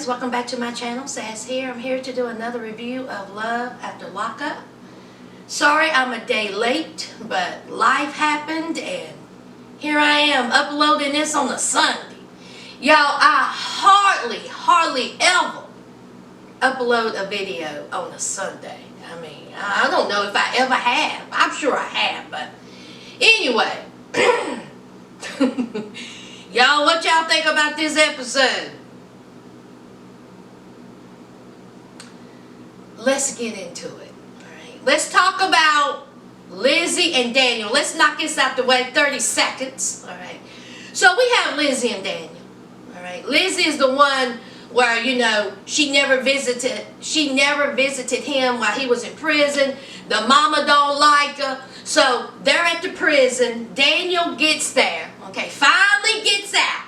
friends, welcome back to my channel. Sas here. I'm here to do another review of Love After Lockup. Sorry I'm a day late, but life happened and here I am uploading this on a Sunday. Y'all, I hardly ever upload a video on a Sunday. I mean, I don't know if I ever have. I'm sure I have, but anyway. Y'all, what y'all think about this episode? Let's get into it. Alright. Let's talk about Lizzie and Daniel. Let's knock this out the way. 30 seconds. Alright. So we have Lizzie and Daniel. Alright. Lizzie is the one where, you know, she never visited him while he was in prison. The mama don't like her. So they're at the prison. Daniel gets there. Okay, finally gets out.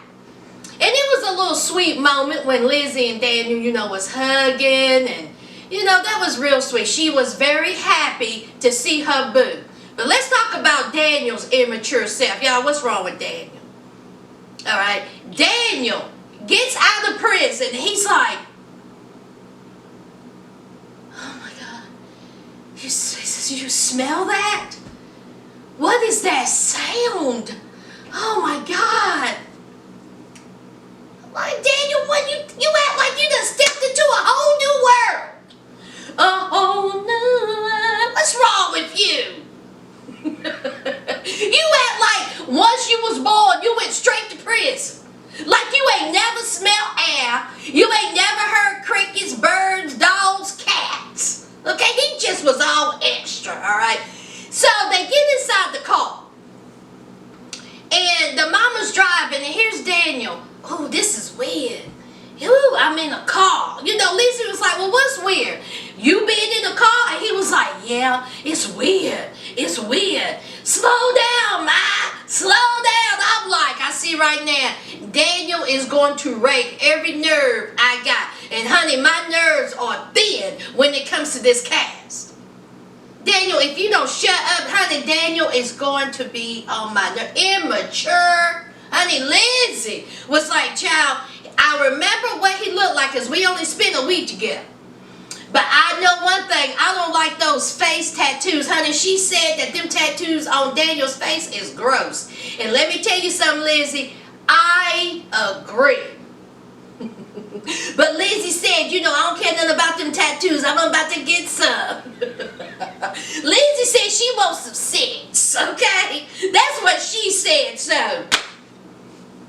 And it was a little sweet moment when Lizzie and Daniel, you know, was hugging and, you know, that was real sweet. She was very happy to see her boo. But let's talk about Daniel's immature self. Y'all, what's wrong with Daniel? Alright, Daniel gets out of prison and he's like, oh my God, you smell that? What is that sound? Oh my God. Like, Daniel, when you act like you done stepped into a whole new world. A whole new world. What's wrong with you? You act like once you was born, you went straight to prison. Like you ain't never smelled air. You ain't never heard crickets, birds, dogs, cats. Okay, he just was all extra, alright? So they get inside the car. And the mama's driving, and here's Daniel. Oh, this is weird. Ooh, I'm in a car. You know, Lizzie was like, well, what's weird? You being in the car? And he was like, yeah, it's weird. It's weird. Slow down, ma. Slow down. I'm like, I see right now, Daniel is going to rake every nerve I got. And honey, my nerves are thin when it comes to this cast. Daniel, if you don't shut up, honey, Daniel is going to be on my nerve. Immature. Honey, Lizzie was like, child, I remember what he looked like because we only spent a week together. But I know one thing, I don't like those face tattoos. Honey, she said that them tattoos on Daniel's face is gross. And let me tell you something, Lizzie, I agree. But Lizzie said, you know, I don't care nothing about them tattoos. I'm about to get some. Lizzie said she wants some sense, okay? That's what she said, so.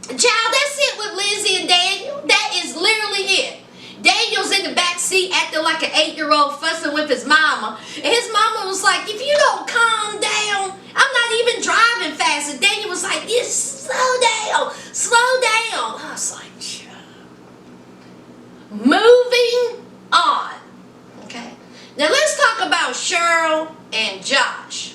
Child, that's it with Lizzie and Daniel. That is literally it. Daniel's in the back seat acting like an 8-year-old fussing with his mama. And his mama was like, if you don't calm down, I'm not even driving fast. And Daniel was like, yes, slow down, slow down. I was like, child. Moving on. Okay. Now let's talk about Cheryl and Josh.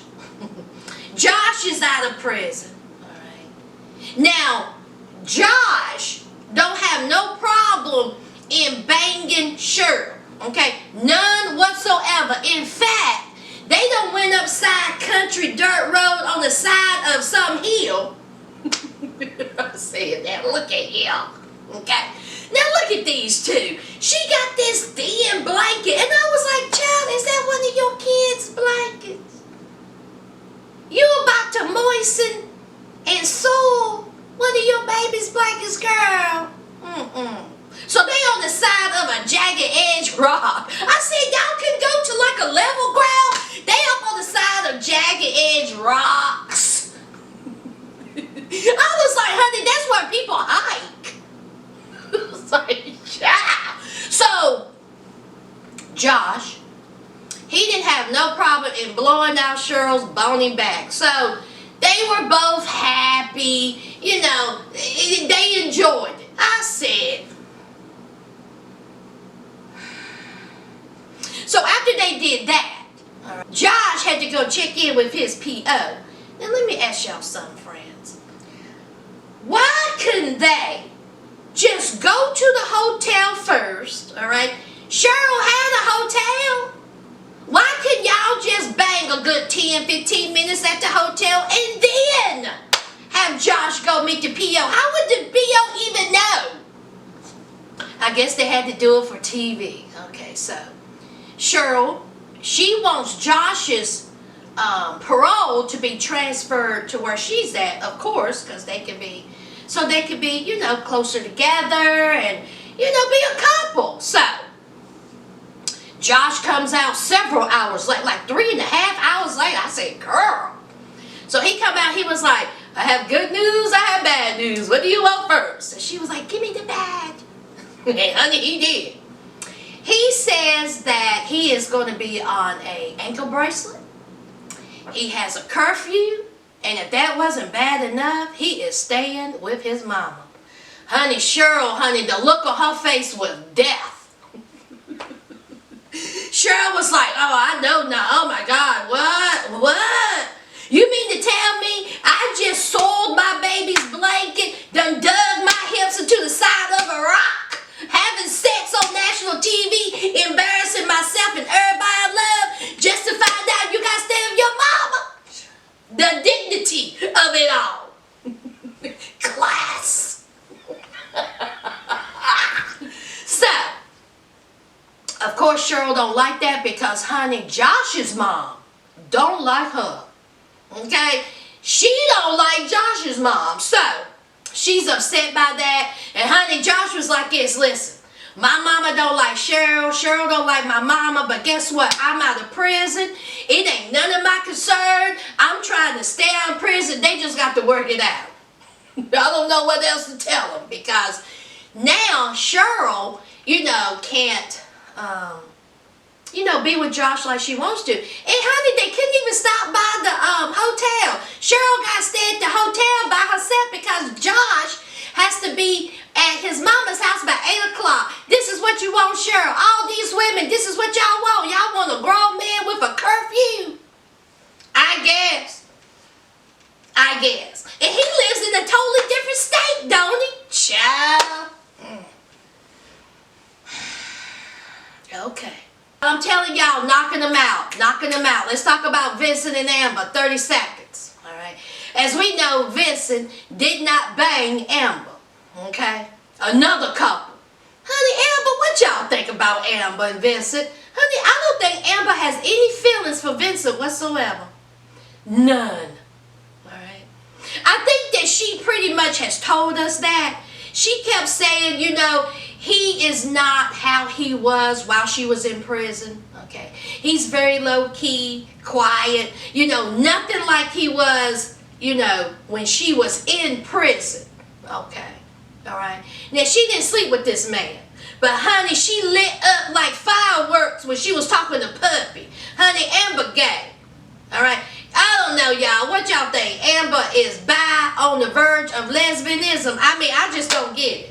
Josh is out of prison. Alright. Now, Josh don't have no problem in banging Cheryl. Okay? None whatsoever. In fact, they done went up side country dirt road on the side of some hill. I'm saying that. Look at him. Okay? Now look at these two. She got this thin blanket. And I was like, child, is that one of your kids' blankets? You about to moisten and soil one of your baby's blankets, girl? So they on the side of a jagged edge rock. I said, y'all can go to like a level ground. They up on the side of jagged edge rocks. I was like, honey, that's where people hike. I was like, yeah. So, Josh, he didn't have no problem in blowing out Cheryl's bony back. So, they were both happy. You know, they enjoyed it. I said. So after they did that, Josh had to go check in with his P.O. Now let me ask y'all something, friends. Why couldn't they just go to the hotel first, alright? Cheryl had a hotel. Why couldn't y'all just bang a good 10, 15 minutes at the hotel and then have Josh go meet the P.O.? How would the P.O. even know? I guess they had to do it for TV. Okay, so Cheryl, she wants Josh's parole to be transferred to where she's at, of course, because they could be, you know, closer together and, you know, be a couple. So Josh comes out several hours late, like 3.5 hours late. I said, girl. So he come out, he was like, I have good news, I have bad news. What do you want first? And she was like, give me the bad. And honey, he did. He says that he is going to be on an ankle bracelet. He has a curfew. And if that wasn't bad enough, he is staying with his mama. Honey, Cheryl, honey, the look on her face was death. Cheryl was like, oh, I know now. Oh, my God. What? You mean to tell me I just soiled my baby's blanket, done dug my hips into the side of a rock, having sex on national TV, embarrassing myself and everybody I love, just to find out you got to stay with your mama? The dignity of it all. Class. So, of course, Cheryl don't like that because, honey, Josh's mom don't like her. Okay? She don't like Josh's mom. So, she's upset by that. And, honey, Josh was like this, listen, my mama don't like Cheryl. Cheryl don't like my mama. But guess what? I'm out of prison. It ain't none of my concern. I'm trying to stay out of prison. They just got to work it out. I don't know what else to tell them because now Cheryl, you know, can't, you know, be with Josh like she wants to. And honey, they couldn't even stop by the hotel. Cheryl got to stay at the hotel by herself because Josh has to be at his mama's house by 8 o'clock. This is what you want, Cheryl. All these women, this is what y'all want. Y'all want a grown man with a curfew? I guess. And he lives in a totally different state, don't he? Child. Okay. I'm telling y'all, knocking them out. Let's talk about Vincent and Amber, 30 seconds. All right. As we know, Vincent did not bang Amber. Okay? Another couple. Honey, Amber, what y'all think about Amber and Vincent? Honey, I don't think Amber has any feelings for Vincent whatsoever. None. All right? I think that she pretty much has told us that. She kept saying, you know, he is not how he was while she was in prison. Okay. He's very low-key, quiet. You know, nothing like he was, you know, when she was in prison. Okay. All right. Now, she didn't sleep with this man. But, honey, she lit up like fireworks when she was talking to Puppy. Honey, Amber gay. All right. I don't know, y'all. What y'all think? Amber is bi, on the verge of lesbianism. I mean, I just don't get it.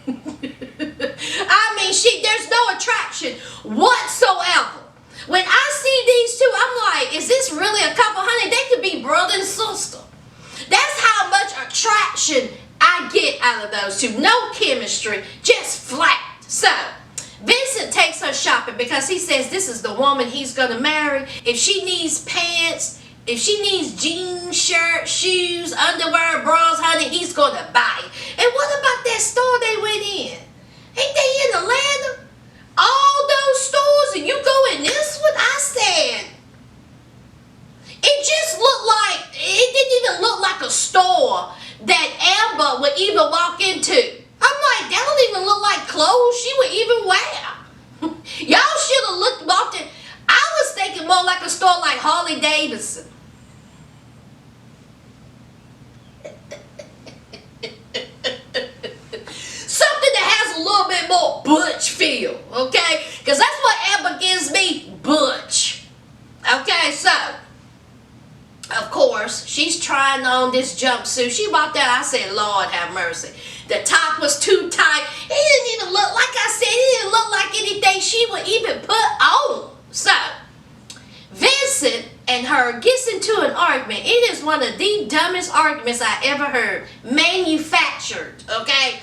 I mean, there's no attraction whatsoever. When I see these two, I'm like, is this really a couple? Honey, they could be brother and sister. That's how much attraction I get out of those two. No chemistry, just flat. So, Vincent takes her shopping because he says this is the woman he's going to marry. If she needs pants, if she needs jeans, shirts, shoes, underwear, bras, honey, he's going to buy it. And what about that store they went in? Ain't they in Atlanta? All those stores and you go in this one? I said, it just looked like, it didn't even look like a store that Amber would even walk into. I'm like, that don't even look like clothes she would even wear. Y'all should have walked in. I was thinking more like a store like Harley Davidson. Something that has a little bit more butch feel, okay? Because that's what Amber gives me, butch. Okay, so, of course, she's trying on this jumpsuit. She walked out, I said, Lord have mercy. The top was too tight. It didn't even look, like I said, it didn't look like anything she would even put on. So, Vincent and her gets into an argument. It is one of the dumbest arguments I ever heard. Manufactured, okay?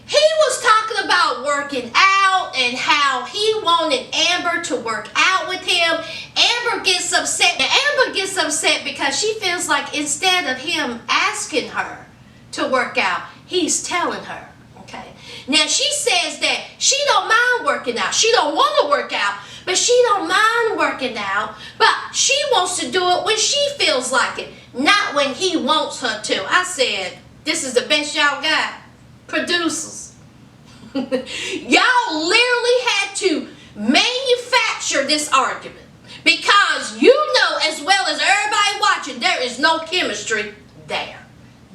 He was talking about working out and how he wanted Amber to work out with him. Amber gets upset. Amber gets upset because she feels like instead of him asking her to work out, he's telling her, okay? Now she says that she don't mind working out. She don't want to work out, but she don't mind working out. But she wants to do it when she feels like it, not when he wants her to. I said, this is the best y'all got. Producers. Y'all literally had to manufacture this argument because you know as well as everybody watching there is no chemistry there.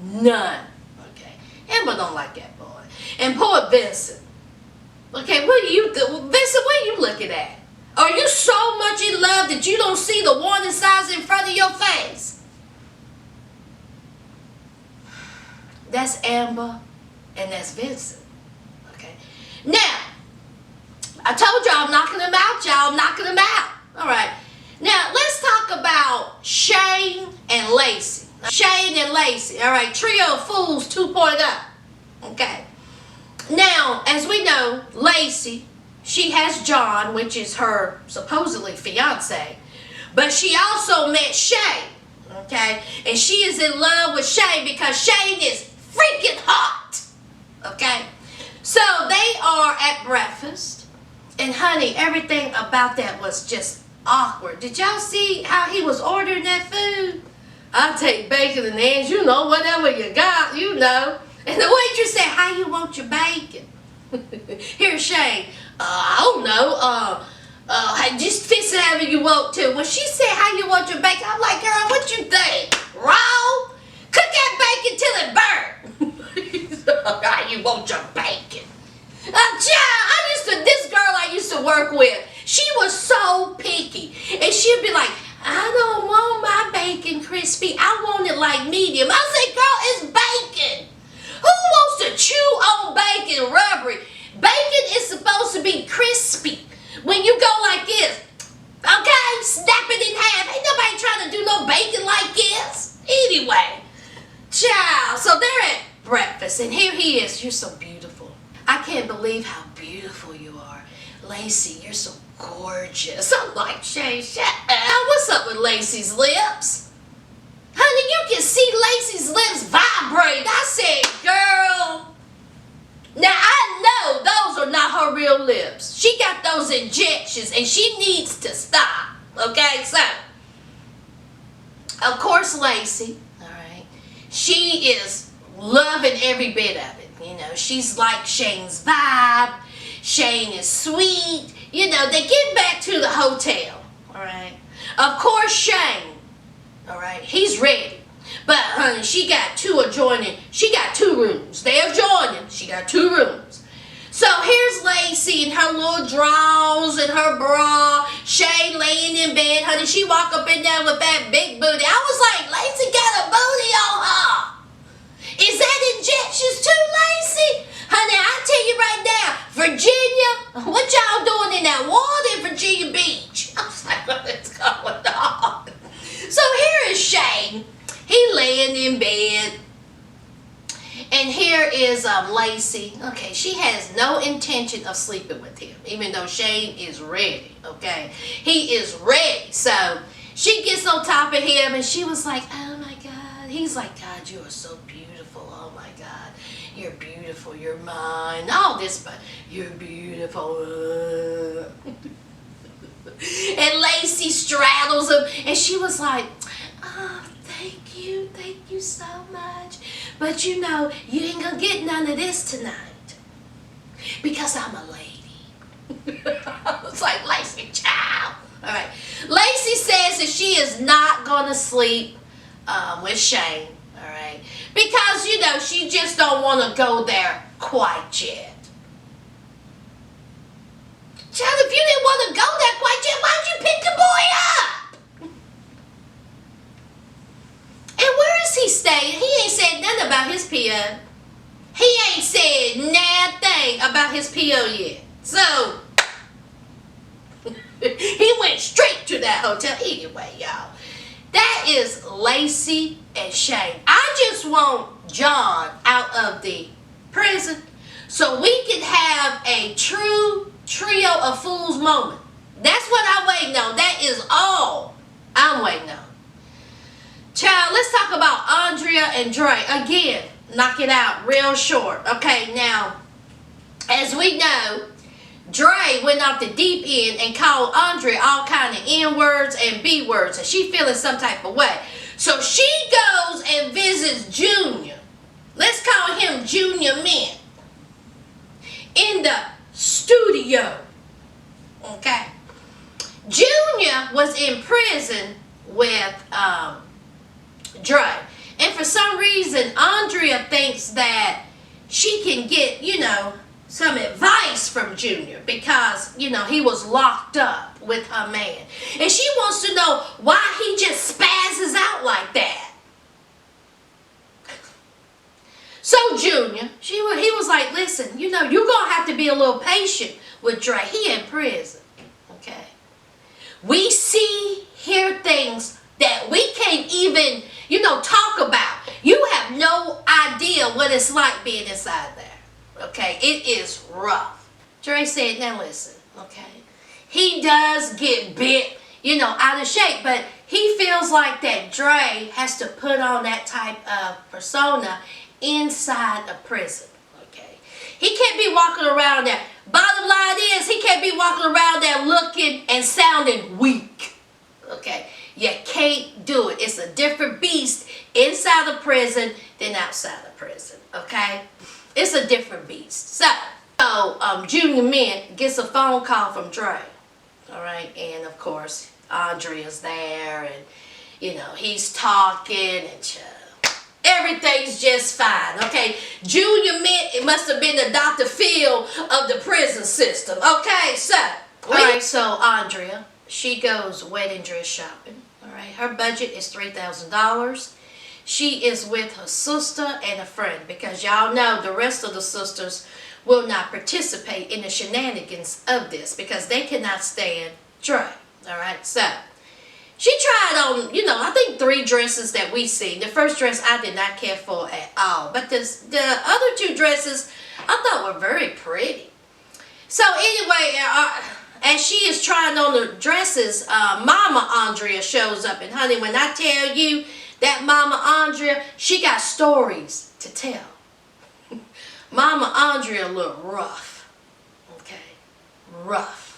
None. Okay. Amber don't like that boy. And poor Vincent. Okay, Vincent, what are you looking at? Are you so much in love that you don't see the warning signs in front of your face? That's Amber and that's Vincent. Okay. Now, I told y'all I'm knocking them out, y'all. I'm knocking them out. All right. Now, let's talk about Shane and Lacey. Shane and Lacey. All right. Trio of Fools 2.0. Okay. Now, as we know, Lacey, she has John, which is her supposedly fiance. But she also met Shane. Okay. And she is in love with Shane because Shane is freaking hot. Okay. So they are at breakfast. And honey, everything about that was just awkward. Did y'all see how he was ordering that food? I'll take bacon and eggs, you know, whatever you got, you know. And the waitress said, how you want your bacon? Here's Shane. I don't know. Just fix it however you want to. When she said how you want your bacon, I'm like, girl, what you think? Raw? Cook that bacon till it burn. How you want your bacon? This girl I used to work with, she was so picky. And she'd be like, I don't want my bacon crispy. I want it like medium. I said, girl, it's bacon. Who wants to chew on bacon rubbery? Bacon is supposed to be crispy. When you go like this, okay, snap it in half. Ain't nobody trying to do no bacon like this. Anyway, child, so they're at breakfast, and here he is. You're so beautiful. I can't believe how beautiful you are. Lacey, you're so gorgeous. I'm like, Shane, shut up. What's up with Lacey's lips? Honey, you can see Lacey's lips vibrate. I said, girl. Now, I know those are not her real lips. She got those injections, and she needs to stop. Okay, so, of course, Lacey, all right, she is loving every bit of it. You know, she's like Shane's vibe. Shane is sweet. You know, they get back to the hotel, all right. Of course, Shane, all right, he's ready. But, honey, she got two rooms. They adjoining. She got 2 rooms. So, here's Lacey in her little drawers and her bra. Shane laying in bed. Honey, she walk up in there with that big booty. I was like, Lacey got a booty on her. Is that injections too, Lacey? Honey, I tell you right now, Virginia, what y'all doing in that water in Virginia Beach? I was like, what is going on? So, here is Shane. He laying in bed. And here is Lacey. Okay, she has no intention of sleeping with him, even though Shane is ready, okay? He is ready. So she gets on top of him, and she was like, oh, my God. He's like, God, you are so beautiful. Oh, my God. You're beautiful. You're mine. All this, but you're beautiful. And Lacey straddles him, and she was like, oh, thank you so much. But you know, you ain't gonna get none of this tonight. Because I'm a lady. It's like, Lacey, child. Alright. Lacey says that she is not gonna sleep with Shane. Alright. Because, you know, she just don't want to go there quite yet. Child, if you didn't want to go there quite yet, why'd you pick the boy up? And where is he staying? He ain't said nothing about his PO. He ain't said nothing about his PO yet. So, he went straight to that hotel. Anyway, y'all, that is Lacey and Shane. I just want John out of the prison so we can have a true trio of fools moment. That's what I'm waiting on. That is all I'm waiting on. Child, let's talk about Andrea and Dre. Again, knock it out real short. Okay, now, As we know, Dre went off the deep end and called Andrea all kind of N-words and B-words, and she feeling some type of way. So she goes and visits Junior. Let's call him Junior Mint in the studio. Okay. Junior was in prison with Dre. And for some reason, Andrea thinks that she can get, some advice from Junior because, he was locked up with her man. And she wants to know why he just spazzes out like that. So Junior, he was like, listen, you're going to have to be a little patient with Dre. He in prison, okay? We hear things that we can't even, talk about. You have no idea what it's like being inside there, okay? It is rough. Dre said, now listen, okay? He does get bit, out of shape, but he feels like that Dre has to put on that type of persona inside a prison, okay? He can't be walking around there. Bottom line is, he can't be walking around there looking and sounding weak, okay? You can't do it. It's a different beast inside the prison than outside the prison, okay? It's a different beast. So Junior Mint gets a phone call from Dre, all right? And, of course, Andrea's there, and, he's talking, and everything's just fine, okay? Junior Mint, it must have been the Dr. Phil of the prison system, okay? So, all right, so Andrea, she goes wedding dress shopping, all right? Her budget is $3,000. She is with her sister and a friend because y'all know the rest of the sisters will not participate in the shenanigans of this because they cannot stand Dre, all right? So, she tried on, I think 3 dresses that we see. The first dress I did not care for at all. But the other 2 dresses I thought were very pretty. So anyway, as she is trying on the dresses, Mama Andrea shows up. And honey, when I tell you that Mama Andrea, she got stories to tell. Mama Andrea looked rough. Okay, rough.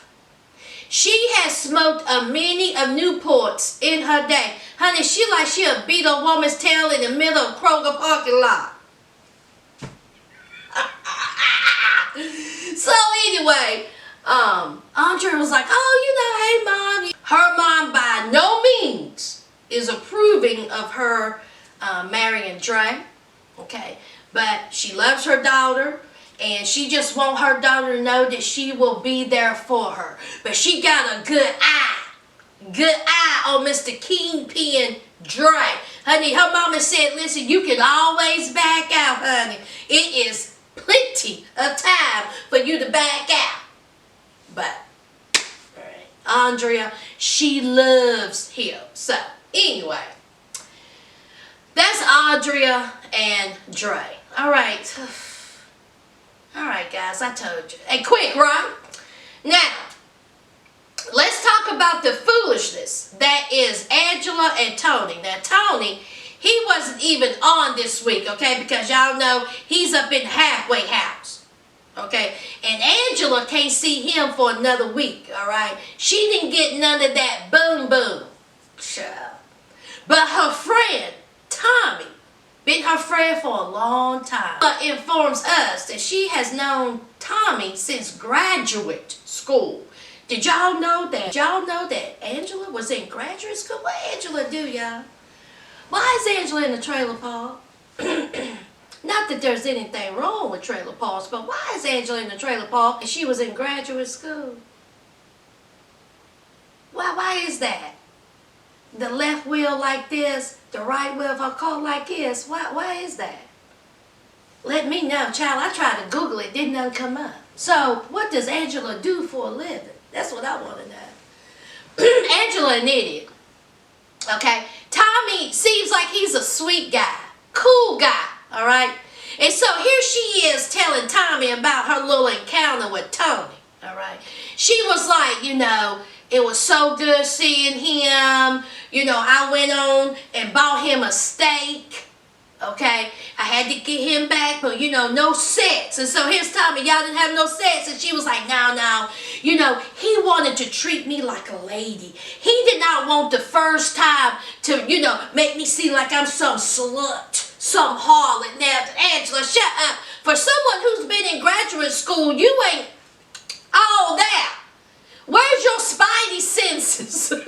She has smoked a many of Newports in her day. Honey, she'll beat a woman's tail in the middle of Kroger parking lot. So anyway, Andrea was like, hey Mom. Her mom by no means is approving of her marrying Dre. Okay, but she loves her daughter. And she just wants her daughter to know that she will be there for her. But she got a good eye. Good eye on Mr. Kingpin Dre. Honey, her mama said, listen, you can always back out, honey. It is plenty of time for you to back out. But, all right, Andrea, she loves him. So, anyway, that's Andrea and Dre. All right. Alright guys, I told you. And quick, right? Now, let's talk about the foolishness that is Angela and Tony. Now, Tony, he wasn't even on this week, okay? Because y'all know he's up in halfway house, okay? And Angela can't see him for another week, alright? She didn't get none of that boom boom. Child. But her friend, Tommy, been her friend for a long time, informs us that she has known Tommy since graduate school. Did y'all know that? Did y'all know that Angela was in graduate school? What Angela do, y'all? Why is Angela in the trailer park? Not that there's anything wrong with trailer parks, but why is Angela in the trailer park and she was in graduate school? Why is that? The left wheel like this, the right wheel of her car like this. Why is that? Let me know, child. I tried to Google it, didn't nothing come up. So, what does Angela do for a living? That's what I want to know. Angela an idiot. Okay? Tommy seems like he's a sweet guy. Cool guy. Alright? And so here she is telling Tommy about her little encounter with Tony. Alright? She was like, it was so good seeing him. I went on and bought him a steak. Okay? I had to get him back, but no sex. And so here's Tommy, y'all didn't have no sex. And she was like, no. He wanted to treat me like a lady. He did not want the first time to, make me seem like I'm some slut, some harlot. Now, Angela, shut up. For someone who's been in graduate school, you ain't all that. Where's your spidey senses? Girl.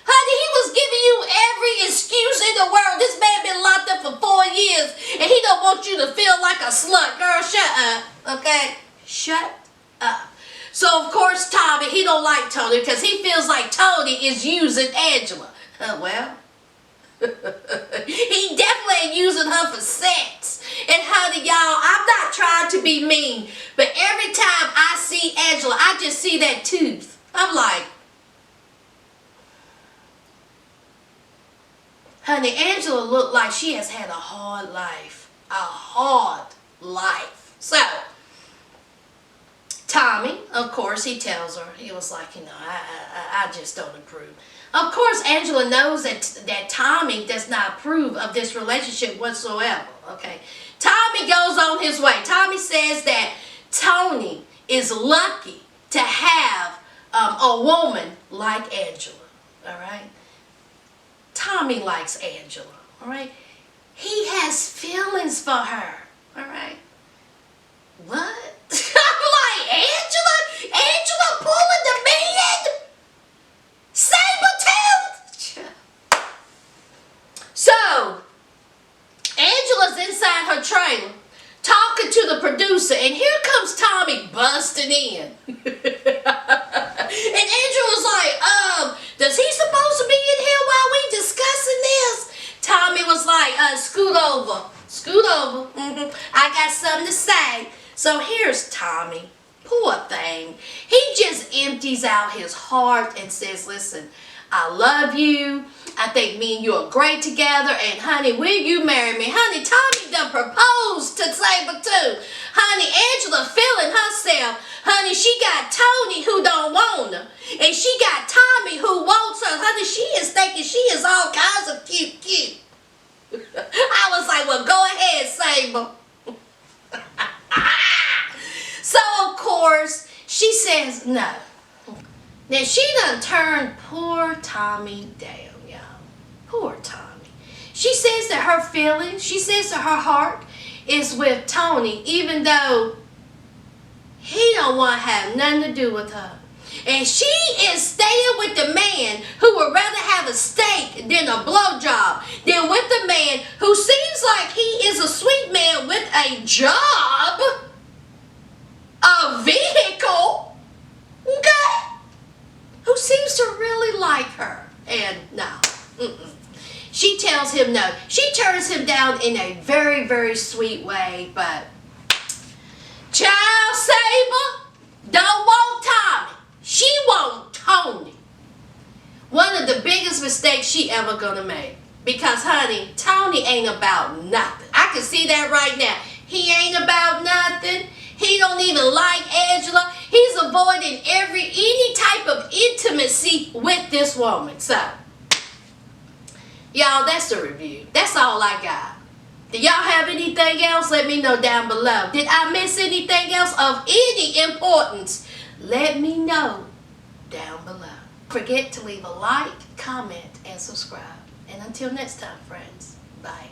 Honey, he was giving you every excuse in the world. This man been locked up for 4 years, and he don't want you to feel like a slut. Girl, shut up, okay? Shut up. So, of course, Tommy, he don't like Tony because he feels like Tony is using Angela. Well, he definitely ain't using her for sex. And honey, y'all, I'm not trying to be mean, but every time I see Angela, I just see that tooth. I'm like, honey, Angela looked like she has had a hard life. A hard life. So, Tommy, of course, he tells her, he was like, I just don't approve. Of course, Angela knows that Tommy does not approve of this relationship whatsoever, okay? Tommy goes on his way. Tommy says that Tony is lucky to have a woman like Angela, all right? Tommy likes Angela, all right? He has feelings for her, all right? What? I'm like, Angela pulling the man? Saber-tooth? So, Angela's inside her trailer talking to the producer, and here comes Tommy busting in. And Angela's like, does he supposed to be in here while we discussing this? Tommy was like, scoot over. I got something to say. So here's Tommy. Poor thing. He just empties out his heart and says, listen, I love you. I think me and you are great together. And honey, will you marry me? Honey, Tommy done proposed to Saber-tooth. Honey, Angela feeling herself. Honey, she got Tony who don't want her. And she got Tommy who wants her. Honey, she is thinking she is all kinds of cute. I was like, well, go ahead, Saber. So, of course, she says no. Now, she done turned poor Tommy down, y'all. Poor Tommy. She says that her feelings, she says that her heart is with Tony, even though he don't want to have nothing to do with her. And she is staying with the man who would rather have a steak than a blowjob, than with the man who seems like he is a sweet man with a job, a vehicle, okay, who seems to really like her. And no, she tells him no. She turns him down in a very, very sweet way, but Child Saber don't want Tommy. She want Tony. One of the biggest mistakes she ever gonna make. Because, honey, Tony ain't about nothing. I can see that right now. He ain't about nothing. He don't even like Angela. He's avoiding any type of intimacy with this woman. So, y'all, that's the review. That's all I got. Do y'all have anything else? Let me know down below. Did I miss anything else of any importance? Let me know down below. Don't forget to leave a like, comment, and subscribe. And until next time, friends, bye.